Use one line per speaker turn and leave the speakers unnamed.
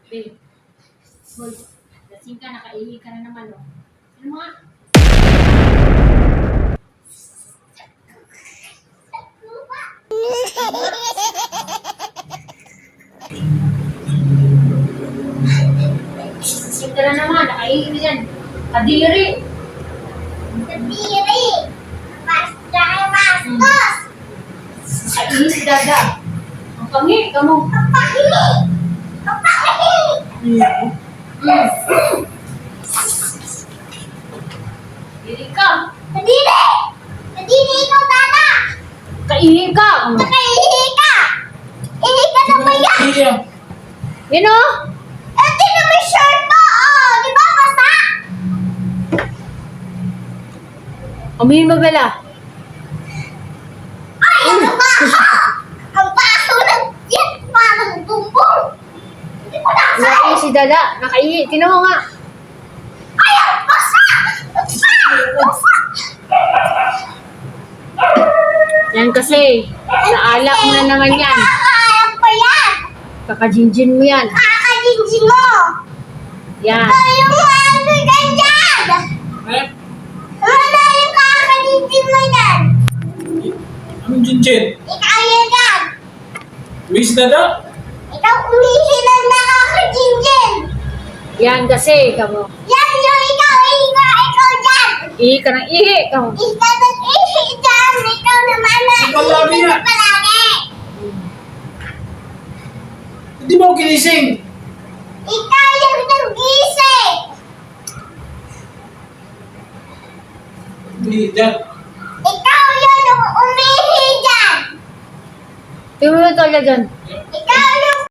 Babe. Hoy, lasing ka, nakaihi ka na naman, oh. Ano mo nga? Lasing ka na naman, nakaihi ka dyan. Kadiri.
Kadiri. Basta bastos.
Nakaihi si Dada. Ang pangi, kamo.
Kapahingi.
Diri ka.
Kadiri. Kadiri ikaw, Dada.
Kaihi ka.
Nakaihi ka. Ihi ka na ba yan?
Yan, oh.
Ito na may shirt mo. Oh, di ba basa?
Amin mo bala.
Ay, ano ba? Ang baho ng yan. Parang bumbong. Hindi ko nasa.
Nakaihi si Dada. Nakaihi. Tinan mo nga.
Ay, ang basa. Basa. Basa.
Yan kasi. Sa alak mo na naman yan.
Nakakaayang pa yan.
Kakajinjin mo yan.
Kakajinjin mo.
Yan.
Ito yung ano ganyan. Ano yung kakajinjin mo yan?
Anong jinjin?
Ikaw yan.
Miss Dada?
Ikaw umihi ng nakakajinjin.
Yan kasi. Kamo.
Yan yung ikaw dyan.
Ihi ka ng ihi. Kamo.
Ikaw nag-ihi dyan. Ikaw naman na
Ikaw lagi
ihi
nga.
ka palagi.
Hindi mo ako kinising.
Ikaw yung nag-gising.
Hindi, dyan.
Ikaw yung umihi dyan.
Tingnan mo ito dyan.